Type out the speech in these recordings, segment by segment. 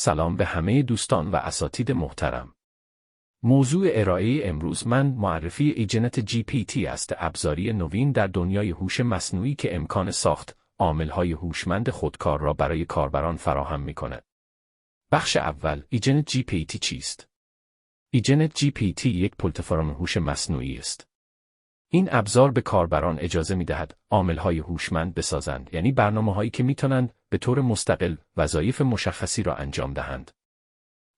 سلام به همه دوستان و اساتید محترم. موضوع ارائه امروز من معرفی ایجنت GPT است، ابزاری نوین در دنیای هوش مصنوعی که امکان ساخت عامل‌های هوشمند خودکار را برای کاربران فراهم می‌کند. بخش اول، ایجنت GPT چیست؟ ایجنت GPT یک پلتفرم هوش مصنوعی است. این ابزار به کاربران اجازه می‌دهد عامل‌های هوشمند بسازند، یعنی برنامه‌هایی که می‌توانند به طور مستقل وظایف مشخصی را انجام دهند.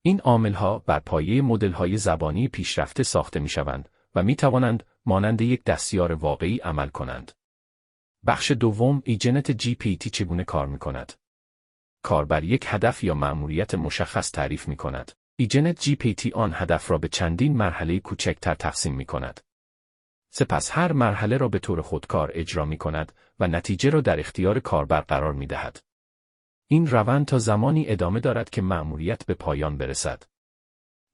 این عامل‌ها بر پایه مدل‌های زبانی پیشرفته ساخته می‌شوند و می‌توانند مانند یک دستیار واقعی عمل کنند. بخش دوم، ایجنت GPT چگونه کار می‌کند؟ کاربر یک هدف یا مأموریت مشخص تعریف می‌کند. ایجنت GPT آن هدف را به چندین مرحله کوچکتر تقسیم می‌کند. سپس هر مرحله را به طور خودکار اجرا می‌کند و نتیجه را در اختیار کاربر قرار می‌دهد. این روند تا زمانی ادامه دارد که مأموریت به پایان برسد.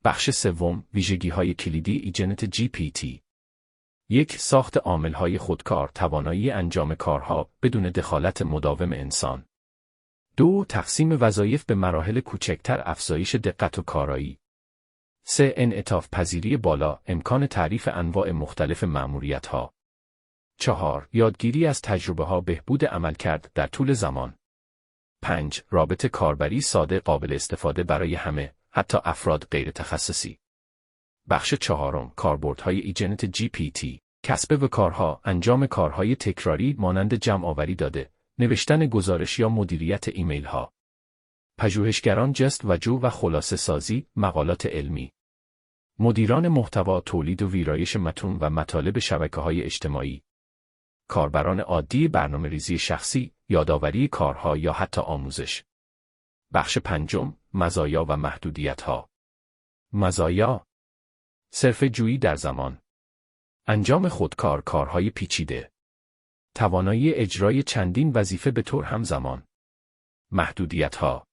بخش سوم، ویژگی‌های کلیدی ایجنت GPT. 1. ساخت عامل‌های خودکار، توانایی انجام کارها بدون دخالت مداوم انسان. 2. تقسیم وظایف به مراحل کوچکتر، افزایش دقت و کارایی. 3. انعطاف پذیری بالا، امکان تعریف انواع مختلف مأموریت‌ها. 4. یادگیری از تجربه‌ها، بهبود عملکرد در طول زمان. 5. رابط کاربری ساده، قابل استفاده برای همه، حتی افراد غیر تخصصی. بخش چهارم، کاربردهای ایجنت GPT. کسب و کارها، انجام کارهای تکراری مانند جمع‌آوری داده، نوشتن گزارش یا مدیریت ایمیل‌ها. پژوهشگران جست‌وجو و خلاصه سازی، مقالات علمی. مدیران محتوا، تولید و ویرایش متن و مطالب شبکه‌های اجتماعی. کاربران عادی، برنامه‌ریزی شخصی، یادآوری کارها یا حتی آموزش. بخش پنجم، مزایا و محدودیت‌ها. مزایا: صرفه‌جویی در زمان. انجام خودکار کارهای پیچیده. توانایی اجرای چندین وظیفه به طور همزمان. محدودیت‌ها: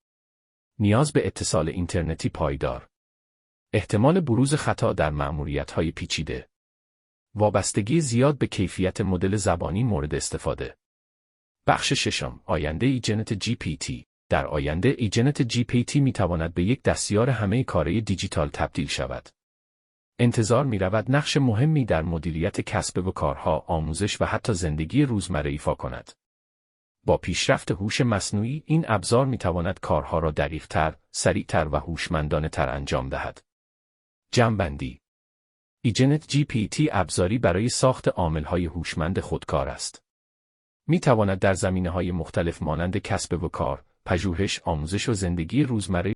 نیاز به اتصال اینترنتی پایدار. احتمال بروز خطا در مأموریت‌های پیچیده. وابستگی زیاد به کیفیت مدل زبانی مورد استفاده. بخش ششم، آینده ایجنت GPT. در آینده ایجنت GPT می‌تواند به یک دستیار همه کاره دیجیتال تبدیل شود. انتظار می‌رود نقش مهمی در مدیریت کسب و کارها، آموزش و حتی زندگی روزمره ایفا کند. با پیشرفت هوش مصنوعی، این ابزار می‌تواند کارها را دقیق‌تر، سریع‌تر و هوشمندانه‌تر انجام دهد. جمع‌بندی: ایجنت GPT ابزاری برای ساخت عامل‌های هوشمند خودکار است. می‌تواند در زمینه‌های مختلف مانند کسب و کار، پژوهش، آموزش و زندگی روزمره